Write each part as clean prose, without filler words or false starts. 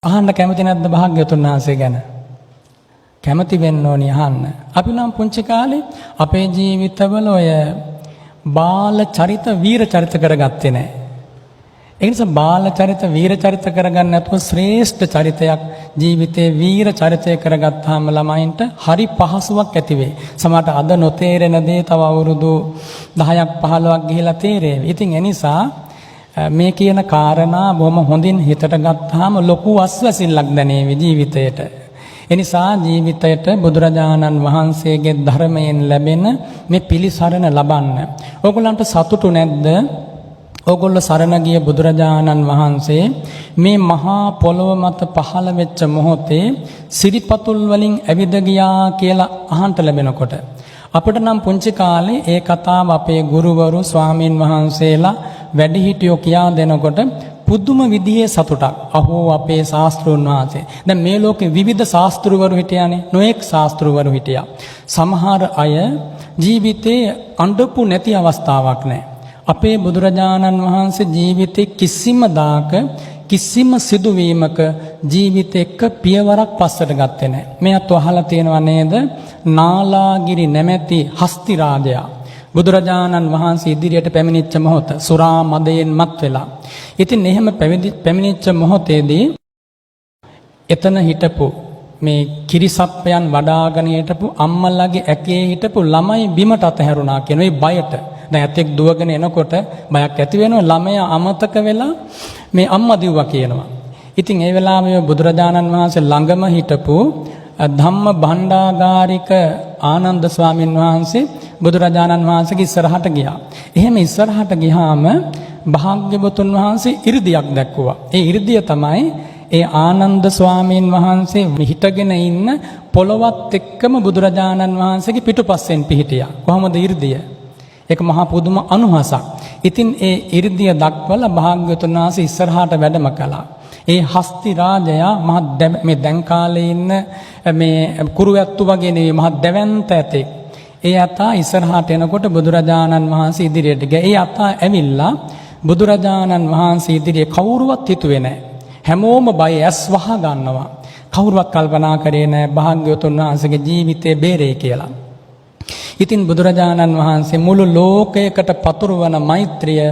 අහන්න කැමති නැද්ද භාග්‍යවතුන් වහන්සේ ගැන? කැමති වෙන්න ඕනි අහන්න. අපි නම් පුංචි කාලේ අපේ ජීවිතවල ඔය බාල චරිත වීර චරිත කරගත්තේ නැහැ. ඒ නිසා බාල චරිත වීර චරිත කරගන්න නැතුව ශ්‍රේෂ්ඨ චරිතයක් ජීවිතේ වීර චරිතය කරගත්තාම ළමයින්ට හරි පහසුවක් ඇති වෙයි. සමහරට අද නොතේරෙන දේ තව අවුරුදු 10ක් 15ක් ගිහිලා තේරෙවි. ඉතින් ඒ නිසා මේ කියන කාරණා බොහොම හොඳින් හිතට ගත්තාම ලොකු අස්වැසිල්ලක් දැනේවි ජීවිතයට. එනිසා ජීවිතයට බුදුරජාණන් වහන්සේගේ ධර්මයෙන් ලැබෙන මේ පිළිසරණ ලබන්න. ඕගොල්ලන්ට සතුටු නැද්ද? ඕගොල්ලෝ සරණ ගිය බුදුරජාණන් වහන්සේ මේ මහා පොළොව මත පහළ වෙච්ච මොහොතේ සිරිපතුල් වලින් ඇවිද ගියා කියලා අහන්න ලැබෙනකොට අපිට නම් පුංචි කාලේ ඒ කතාව අපේ ගුරුවරු ස්වාමින් වහන්සේලා වැඩිහිටියෝ කියා දෙනකොට පුදුම විදිහේ සතුටක්. අහෝ අපේ ශාස්ත්‍රඥ වහන්සේ. දැන් මේ ලෝකේ විවිධ ශාස්ත්‍රවරු හිටියානේ. නොඑක් ශාස්ත්‍රවරු හිටියා. සමහර අය ජීවිතේ අඬපු නැති අවස්ථාවක් නැහැ. අපේ බුදුරජාණන් වහන්සේ ජීවිතේ කිසිම දාක කිසිම සිදුවීමක ජීවිතේ එක්ක පියවරක් පස්සට ගත්තේ නැහැ. මෙයත් අහලා තියෙනව නේද? නාලාගිරි නැමැති හස්ති රාජයා බුදුරජාණන් වහන්සේ ඉදිරියට පැමිණිච්ච මොහොත සුරා මදයෙන් මත් වෙලා. ඉතින් එහෙම පැමිණිච්ච මොහොතේදී එතන හිටපු මේ කිරිසප්පයන් වඩාගෙන හිටපු අම්මලාගේ ඇකේ හිටපු ළමයි බිමට අතහැරුණා කියන මේ බයට. දැන් ඇතෙක් දුවගෙන එනකොට බයක් ඇති වෙනවා. ළමයා අමතක වෙලා මේ අම්මා දිව්වා කියනවා. ඉතින් ඒ වෙලාවේ බුදුරජාණන් වහන්සේ ළඟම හිටපු ධම්ම භණ්ඩාගාරික ආනන්ද ස්වාමීන් වහන්සේ බුදුරජාණන් වහන්සේගේ ඉස්සරහට ගියා. එහෙම ඉස්සරහට ගියාම භාග්‍යවතුන් වහන්සේ 이르දියක් දැක්කුවා. ඒ 이르දිය තමයි ඒ ආනන්ද ස්වාමීන් වහන්සේ හිටගෙන ඉන්න පොළවත් එක්කම බුදුරජාණන් වහන්සේගේ පිටුපස්සෙන් පිහිටියා. කොහොමද 이르දිය? ඒක මහා පුදුම අනුහසක්. ඉතින් ඒ 이르දිය දක්වලා භාග්‍යවතුන් වහන්සේ ඉස්සරහට වැඩම කළා. ඒ හස්ති රාජයා මේ දැන් කාලේ ඉන්න මේ කුරුවැත්තු වගේ නෙවෙයි මහ දැවැන්ත ඇතෙක්. ඒ අතා ඉස්සරහට එනකොට බුදුරජාණන් වහන්සේ ඉදිරියට ගියා. ඒ අතා ඇවිල්ලා බුදුරජාණන් වහන්සේ ඉදිරියේ කවුරුවත් හිතුවේ නැහැ. හැමෝම බය ඇස් වහ ගන්නවා. කවුරුවත් කල්පනා කරේ නැහැ භාග්‍යවතුන් වහන්සේගේ ජීවිතේ බේරේ කියලා. ඉතින් බුදුරජාණන් වහන්සේ මුළු ලෝකයකට පතුරවන මෛත්‍රිය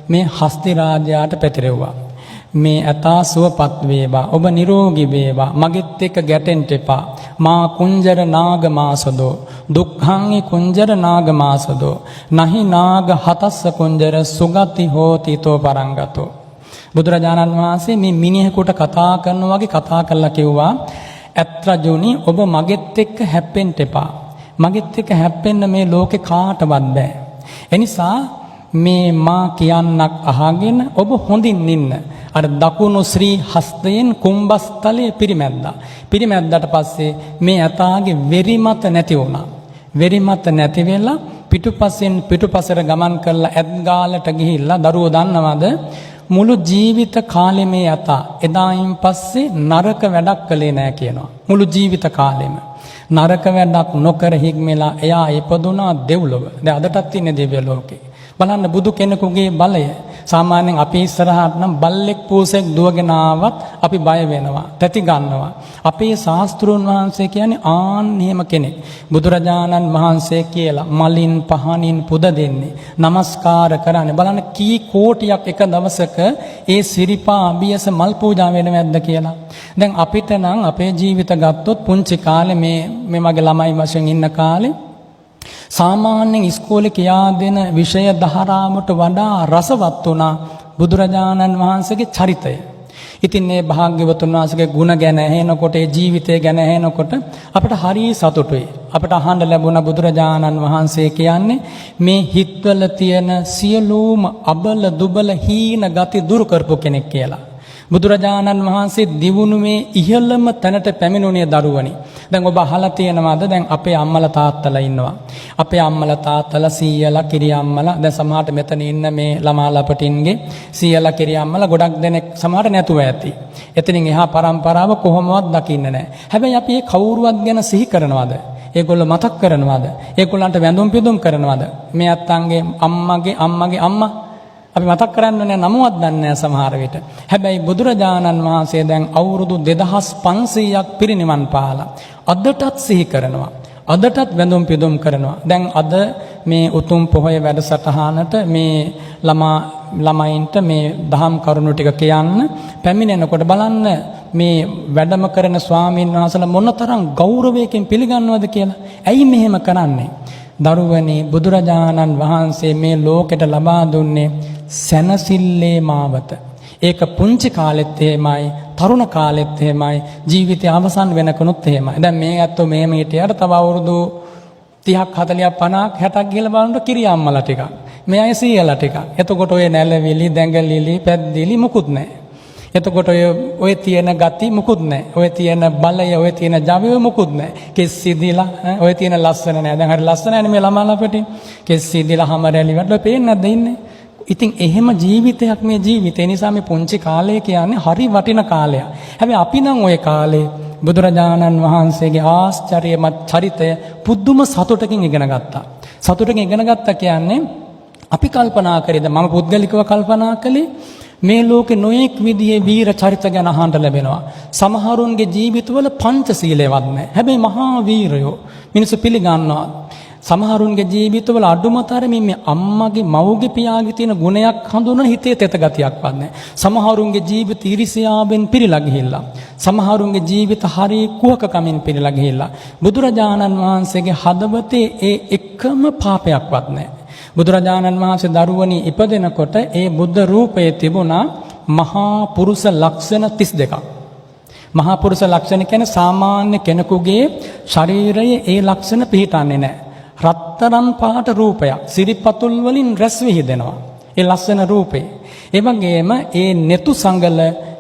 මේ හස්ති රාජයාට පැතිරෙව්වා. මේ අතා සුවපත් වේවා, ඔබ නිරෝගී වේවා, මගෙත් එක්ක ගැටෙන්න එපා. මා කුංජර නාග මාසදෝ දුක්ඛං කුංජර නාග මාසදෝ නහි නාග හතස්ස කුංජර සුගති හෝති තෝ පරංගතෝ. බුදුරජාණන් වහන්සේ මේ මිනිහෙකුට කතා කරනවා වගේ කතා කරලා කිව්වා, "ඇත් රජුනි, ඔබ මගෙත් එක්ක හැප්පෙන්න එපා. මගෙත් එක්ක හැප්පෙන්න මේ ලෝකේ කාටවත් බෑ. එනිසා මේ මා කියන්නක් අහගෙන ඔබ හොඳින් ඉන්න." අර දකුණු ශ්‍රී හස්තයෙන් කුම්භස්තලයේ පිරිමැද්දා. පිරිමැද්දාට පස්සේ මේ අතාගේ වෙරිමත නැති වුණා. වෙරිමත නැති වෙලා පිටුපසෙන් පිටුපසට ගමන් කරලා ඇත්ගාලට ගිහිල්ලා දරුවෝ දන්නවද? මුළු ජීවිත කාලෙ මේ අතා එදායින් පස්සේ නරක වැඩක් කළේ නැහැ කියනවා. මුළු ජීවිත කාලෙම නරක වැඩක් නොකර හික්මලා එයා ඉපදුනා දෙව්ලොව. දැන් අදටත් ඉන්නේ දිව්‍ය ලෝකේ. බලන්න බුදු කෙනෙකුගේ බලය. සාමාන්‍යයෙන් අපි ඉස්සරහට නම් බල්ලෙක් පූසෙක් දුවගෙන ආවත් අපි බය වෙනවා, තැති ගන්නවා. අපේ ශාස්ත්‍රඥ වහන්සේ කියන්නේ ආන්නේම කෙනෙක්. බුදුරජාණන් වහන්සේ කියලා මලින් පහනින් පුද දෙන්නේ, নমස්කාර කරන්නේ. බලන්න කී කෝටියක් එක දවසක ඒ සිරිපා අභියස මල් පූජා වෙනවද කියලා. දැන් අපිට නම් අපේ ජීවිත ගත්තොත් පුංචි කාලේ මේ මගේ ළමයි වශයෙන් ඉන්න කාලේ සාමාන්‍යයෙන් ඉස්කෝලේ කියා දෙන විෂය ධාරාවට වඩා රසවත් වුණා බුදුරජාණන් වහන්සේගේ චරිතය. ඉතින් මේ භාග්‍යවතුන් වහන්සේගේ ගුණ ගැන ඇහෙනකොට, ඒ ජීවිතය ගැන ඇහෙනකොට අපිට හරි සතුටුයි. අපිට අහන්න ලැබුණ බුදුරජාණන් වහන්සේ කියන්නේ මේ හිත්වල තියෙන සියලුම අබල දුබල හීන ගති දුරු කරපු කෙනෙක් කියලා. බුදුරජාණන් වහන්සේ දිවුණුවේ ඉහළම තැනට පැමිණුණේ දරුවනි. දැන් ඔබ අහලා තියෙනවද? දැන් අපේ අම්මලා තාත්තලා ඉන්නවා. අපේ අම්මලා තාත්තලා සීයලා කිරියම්මලා, දැන් සමහරට මෙතන ඉන්න මේ ළමා ලපටින්ගේ සීයලා කිරියම්මලා ගොඩක් දෙනෙක් සමහරට නැතුව ඇති. එතනින් එහා පරම්පරාව කොහොමවත් දකින්නේ නැහැ. හැබැයි අපි මේ කවුරුවත් ගැන සිහි කරනවද? ඒගොල්ලෝ මතක් කරනවද? ඒගොල්ලන්ට වැඳුම් පිදුම් කරනවද? මේ අත්තන්ගේ අම්මගේ අම්මා අපි මතක් කරන්න ඕනේ නමවත් දන්නේ නැහැ සමහර විට. හැබැයි බුදුරජාණන් වහන්සේ දැන් අවුරුදු 2500ක් පිරිනිවන් පාලා අදටත් සිහි කරනවා. අදටත් වැඳුම් පිදුම් කරනවා. දැන් අද මේ උතුම් පොහොය වැඩසටහනට මේ ළමයින්ට මේ දහම් කරුණු ටික කියන්න පැමිණෙනකොට බලන්න මේ වැඩම කරන ස්වාමීන් වහන්සේලා මොනතරම් ගෞරවයෙන් පිළිගන්නවද කියලා. ඇයි මෙහෙම කරන්නේ? දරුවනි, බුදුරජාණන් වහන්සේ මේ ලෝකෙට ලබා දුන්නේ සැනසille මාවත. ඒක පුංචි කාලෙත් එහෙමයි, තරුණ කාලෙත් එහෙමයි, ජීවිතය අවසන් වෙනකනුත් එහෙමයි. දැන් මේ ඇත්තෝ මෙහෙම හිටියට තව අවුරුදු 30ක් 40ක් 50ක් 60ක් ගිහලා බලනකොට කිරි අම්මලා ටිකක්. මේ අය සීයලා ටිකක්. එතකොට ඔය නැලවිලි, දැඟලිලි, පැද්දිලි මුකුත් නැහැ. එතකොට ඔය තියෙන ගති මුකුත් නැහැ. ඔය තියෙන බලය, ඔය තියෙන ජවය මුකුත් නැහැ. කෙස් සිදිලා, ඔය තියෙන ලස්සන නැහැ. දැන් හරි ලස්සනයි මේ ළමාලා අපිට. කෙස් සිදිලා හැම රැලි වලට පේන්නේ නැද්ද ඉන්නේ? ඉතින් එහෙම ජීවිතයක් මේ ජීවිතේ. නිසා මේ පුංචි කාලය කියන්නේ හරි වටින කාලයක්. හැබැයි අපි නම් ওই කාලේ බුදුරජාණන් වහන්සේගේ ආශ්චර්යමත් චරිතය පුදුම සතුටකින් ඉගෙන ගත්තා. සතුටකින් ඉගෙන ගත්තා කියන්නේ අපි කල්පනා කරේද, මම පුද්ගලිකව කල්පනා කළේ මේ ලෝකේ නොඑක් විදිහේ වීර චරිත ගැන අහන්න ලැබෙනවා. සමහරුන්ගේ ජීවිතවල පංචශීලයවත් නැහැ. හැබැයි මහා වීරයෝ මිනිස්සු පිළිගන්නවා. සමහරුන්ගේ ජීවිතවල අඩුමතරමින් මේ අම්මගේ මව්ගේ පියාගේ තියෙන ගුණයක් හඳුනන හිතේ තෙත ගතියක්වත් නැහැ. සමහරුන්ගේ ජීවිත ඊර්ෂ්‍යාවෙන් පිරීලා ගිහිල්ලා. සමහරුන්ගේ ජීවිත හරි කුහකකමින් පිරීලා ගිහිල්ලා. බුදුරජාණන් වහන්සේගේ හදවතේ ඒ එකම පාපයක්වත් නැහැ. බුදුරජාණන් වහන්සේ දරුවනි ඉපදෙනකොට ඒ බුද්ධ රූපයේ තිබුණා මහා පුරුෂ ලක්ෂණ 32ක්. මහා පුරුෂ ලක්ෂණ කියන්නේ සාමාන්‍ය කෙනෙකුගේ ශරීරයේ ඒ ලක්ෂණ පිහිටන්නේ නැහැ. රත්තරන් පාට රූපයක් සිරිපතුල් වලින් රැස් විහිදෙනවා. ඒ ලස්සන රූපේ. ඒ වගේම ඒ නෙතු සංගල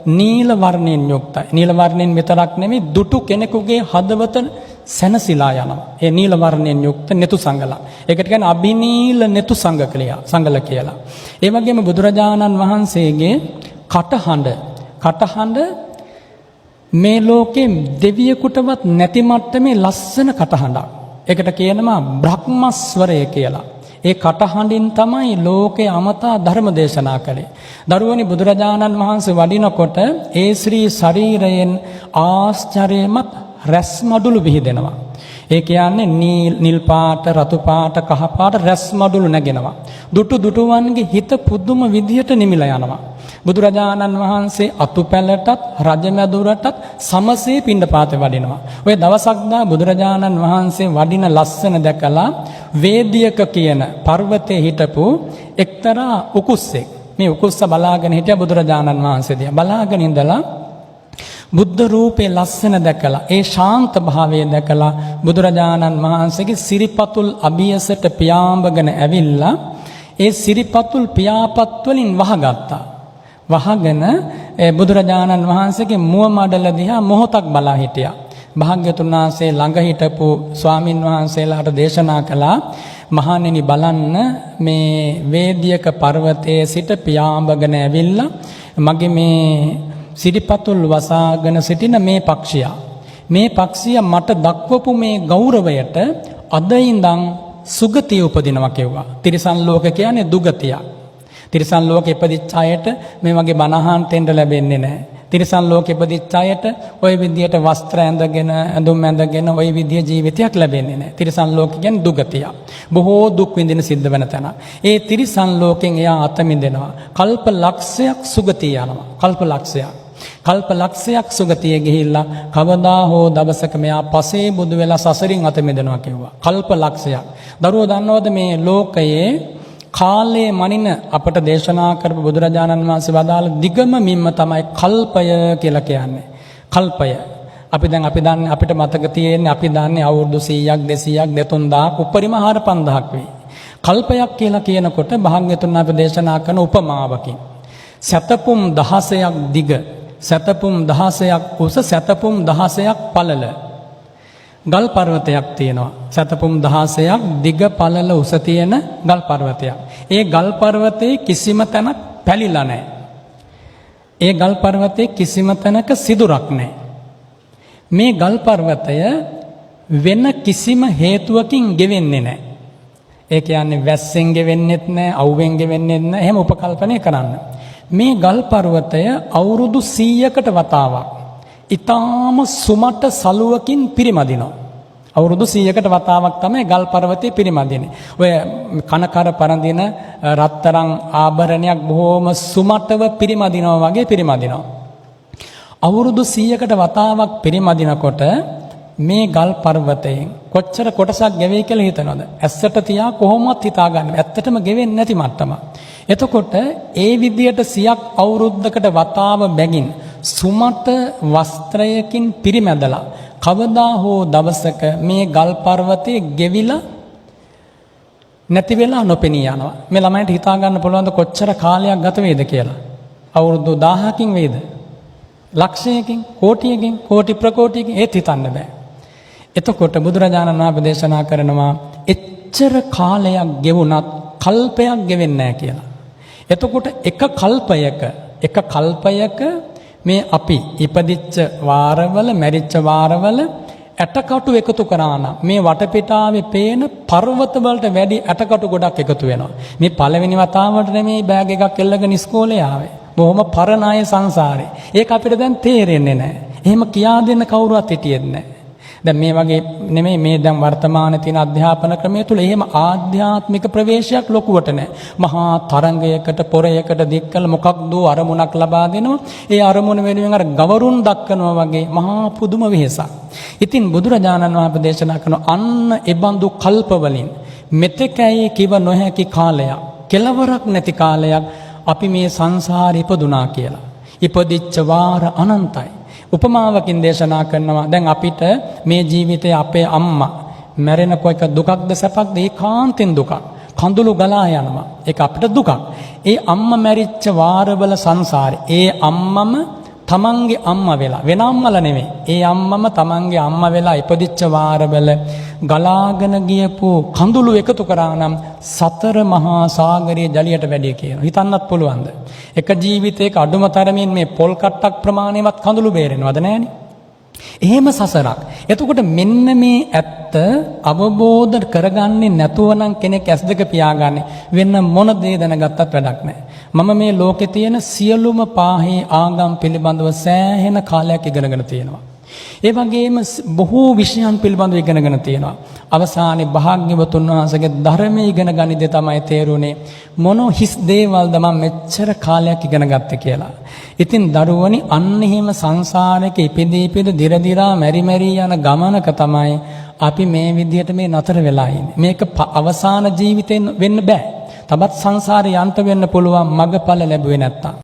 නීල වර්ණයෙන් යුක්තයි. නීල වර්ණයෙන් විතරක් නෙමෙයි දුටු කෙනෙකුගේ හදවත සැනසීලා යනවා. ඒ නීල වර්ණයෙන් යුක්ත නෙතු සංගල. ඒකට කියන්නේ අබිනීල නෙතු සංගල කියලා. ඒ වගේම බුදුරජාණන් වහන්සේගේ කටහඬ මේ ලෝකේ දෙවියෙකුටවත් නැති මට්ටමේ ලස්සන කටහඬක්. ඒකට කියනවා බ්‍රහ්මස්වරය කියලා. ඒ කටහඬින් තමයි ලෝකේ අමතා ධර්ම දේශනා කළේ. දරුවනි බුදුරජාණන් වහන්සේ වඩිනකොට ඒ ශ්‍රී ශරීරයෙන් ආශ්චර්යමත් රැස්මඩුළු විහිදෙනවා. ඒ කියන්නේ නිල් පාට, රතු පාට, කහ පාට රැස්මඩුළු නැගෙනවා. දුටුවන්ගේ හිත පුදුම විදියට නිමිලා යනවා. බුදුරජාණන් වහන්සේ අතුපැලටත් රජමැදුරටත් සමසේ පිණ්ඩපාතේ වඩිනවා. ඔය දවසක් දා බුදුරජාණන් වහන්සේ වඩින ලස්සන දැකලා වේදියක කියන පර්වතයේ හිටපු එක්තරා උකුස්සෙක් මේ උකුස්ස බලාගෙන හිටියා බුදුරජාණන් වහන්සේ දිහා. බලාගෙන ඉඳලා බුද්ධ රූපේ ලස්සන දැකලා ඒ ශාන්ත භාවය දැකලා බුදුරජාණන් වහන්සේගේ සිරිපතුල් අභියසට පියාඹගෙන ඇවිල්ලා ඒ සිරිපතුල් පියාපත් වලින් වහගත්තා. වහගෙන බුදුරජාණන් වහන්සේගේ මුව මඩල දිහා මොහොතක් බලා හිටියා. භාග්‍යතුන් වහන්සේ ළඟ හිටපු ස්වාමින් වහන්සේලාට දේශනා කළා, මහණෙනි බලන්න මේ වේදියක පර්වතයේ සිට පියාඹගෙන ඇවිල්ලා මගේ මේ සිරිපතුල් වසාගෙන සිටින මේ පක්ෂියා මට දක්වපු මේ ගෞරවයට අද ඉඳන් සුගතිය උපදිනවා කිව්වා. තිරිසන් ලෝක කියන්නේ දුගතියක්. තිරිසන් ලෝකෙ ඉපදිච්ච අයට මේ වගේ බණහන් තෙන්න ලැබෙන්නේ නැහැ. තිරිසන් ලෝකෙ ඉපදිච්ච අයට ওই විදියට වස්ත්‍ර ඇඳගෙන ඇඳුම් ඇඳගෙන ওই විදිය ජීවිතයක් ලැබෙන්නේ නැහැ. තිරිසන් ලෝක කියන්නේ දුගතිය. බොහෝ දුක් විඳින සිද්ධ වෙන තැන. ඒ තිරිසන් ලෝකෙන් එයා අත මිදෙනවා. කල්ප ලක්ෂයක් සුගතිය යනවා. කල්ප ලක්ෂයක් සුගතිය ගිහිල්ලා කවදා හෝ දවසක මෙයා පසේ බුදු වෙලා සසරින් අත මිදෙනවා කිව්වා. කල්ප ලක්ෂයක්. දරුවෝ දන්නවද මේ ලෝකයේ කාලයේ මනින අපට දේශනා කරපු බුදුරජාණන් වහන්සේ වදාළ දිගම මිම්ම තමයි කල්පය කියලා කියන්නේ. කල්පය. අපි දන්නේ අපිට මතක තියෙන්නේ අපි දන්නේ අවුරුදු 100ක් 200ක් 3000ක් උපරිම 4000ක් වෙයි. කල්පයක් කියලා කියනකොට භාග්‍යතුන් වහන්සේ දේශනා කරන උපමාවකින් සතපුම් 16ක් දිග, සතපුම් 16ක් උස, සතපුම් 16ක් පළල ගල් පර්වතයක් තියෙනවා. සතපුම් 16ක් දිග පළල උස තියෙන ගල් පර්වතයක්. ඒ ගල් පර්වතයේ කිසිම තැනක් පැලිලා නැහැ. ඒ ගල් පර්වතයේ කිසිම තැනක සිදුරක් නැහැ. මේ ගල් පර්වතය වෙන කිසිම හේතුවකින් ගෙවෙන්නේ නැහැ. ඒ කියන්නේ වැස්සෙන් ගෙවෙන්නෙත් නැහැ, අවුවෙන් ගෙවෙන්නෙත් නැහැ. එහෙම උපකල්පනය කරන්න. මේ ගල් පර්වතය අවුරුදු 100කට වතාවක් ඊටාම සුමට සලුවකින් පිරිමදිනවා. අවුරුදු 100කට වතාවක් තමයි ගල් පර්වතය පිරිමදින්නේ. ඔය කනකර පරඳින රත්තරන් ආභරණයක් බොහොම සුමටව පිරිමදිනවා වගේ පිරිමදිනවා. අවුරුදු 100කට වතාවක් පිරිමදිනකොට මේ ගල් පර්වතයෙන් කොච්චර කොටසක් ගෙවෙයි කියලා හිතනවද? ඇස්සට තියා කොහොමවත් හිතා ගන්න. ඇත්තටම ගෙවෙන්නේ නැති මට්ටම. එතකොට ඒ විදියට 100ක් අවුරුද්දකට වතාව බැගින් සුමට වස්ත්‍රයකින් පිරිමැදලා කවදා හෝ දවසක මේ ගල් පර්වතයේ ගෙවිලා නැති වෙලා නොපෙනී යනවා. මේ ළමයින්ට හිතා ගන්න පුළුවන්ද කොච්චර කාලයක් ගත වේද කියලා? අවුරුදු 1000කින් වේද? ලක්ෂයකින්, කෝටියකින්, කෝටි ප්‍රකෝටියකින් ඒත් හිතන්න බෑ. එතකොට බුදුරජාණන් වහන්සේ දේශනා කරනවා එච්චර කාලයක් ගෙවුණත් කල්පයක් ගෙවෙන්නේ නැහැ කියලා. එතකොට එක කල්පයක මේ අපි ඉපදිච්ච වාරවල, මැරිච්ච වාරවල ඇටකටු එකතු කරා නම් මේ වටපිටාවේ පේන පර්වත වලට වැඩි ඇටකටු ගොඩක් එකතු වෙනවා. මේ පළවෙනි වතාවට නෙමෙයි බෑග් එකක් එල්ලගෙන ඉස්කෝලේ ආවේ. බොහොම පරණ අය සංසාරේ. ඒක අපිට දැන් තේරෙන්නේ නැහැ. එහෙම කියා දෙන්න කවුරුවත් හිටියෙත් නැහැ. දැන් මේ වගේ නෙමෙයි මේ දැන් වර්තමානයේ තියෙන අධ්‍යාපන ක්‍රමය තුල එහෙම ආධ්‍යාත්මික ප්‍රවේශයක් ලොකුවට නැහැ. මහා තරංගයකට පොරයකට දික්කල මොකක්ද අරමුණක් ලබා දෙනවා. ඒ අරමුණ වෙනුවෙන් අර ගවරුන් දක්කනවා වගේ මහා පුදුම වෙහසක්. ඉතින් බුදුරජාණන් වහන්සේ දේශනා කරන අන්න එබඳු කල්පවලින් මෙතෙකයි කිව නොහැකි කාලයක්, කෙලවරක් නැති කාලයක් අපි මේ සංසාරේ ඉපදුනා කියලා. ඉපදිච්ච වාර අනන්තයි. උපමාවකින් දේශනා කරනවා දැන් අපිට මේ ජීවිතයේ අපේ අම්මා මැරෙනකොට දුකක්ද සැපක්ද? ඒකාන්තෙන් දුකක්. කඳුළු ගලා යනවා. ඒක අපිට දුකක්. ඒ අම්මා මැරිච්ච වාරවල සංසාරේ ඒ අම්මම තමන්ගේ අම්මා වෙලා වෙන අම්මලා නෙමෙයි. ඒ අම්මම තමන්ගේ අම්මා වෙලා ඉපදිච්ච වාරවල ගලාගෙන ගියපු කඳුළු එකතු කරා නම් 4 මහා සාගරයේ ජලියට වැඩි කියලා. හිතන්නත් පුළුවන්ද? එක ජීවිතයක අඩුම තරමින් මේ පොල් කට්ටක් ප්‍රමාණයවත් කඳුළු බේරෙනවද නැහනේ? එහෙම සසරක්. එතකොට මෙන්න මේ ඇත්ත අවබෝධ කරගන්නේ නැතුව නම් කෙනෙක් ඇස් දෙක පියාගන්නේ වෙන මොන දේ දැනගත්තත් වැඩක් නැහැ. මම මේ ලෝකේ තියෙන සියලුම පාහේ ආගම් පිළිබඳව සෑහෙන කාලයක් ඉගෙනගෙන තියෙනවා. ඒ වගේම බොහෝ විෂයන් පිළිබඳව ඉගෙනගෙන තියෙනවා. අවසානයේ භාග්‍යවතුන් වහන්සේගේ ධර්මයේ ඉගෙන ගනිද්දී තමයි තේරුනේ මොන හිස් දේවල්ද මම මෙච්චර කාලයක් ඉගෙන ගත්තේ කියලා. ඉතින් දරුවනි අන්න එහෙම සංසාරයක ඉපදී දිර දිරා මෙරි යන ගමනක තමයි අපි මේ විදිහට මේ නතර වෙලා ඉන්නේ. මේක අවසාන ජීවිතෙන් වෙන්න බෑ. තවත් සංසාරේ යන්ත වෙන්න පුළුවන් මගඵල ලැබුවේ නැත්තම්.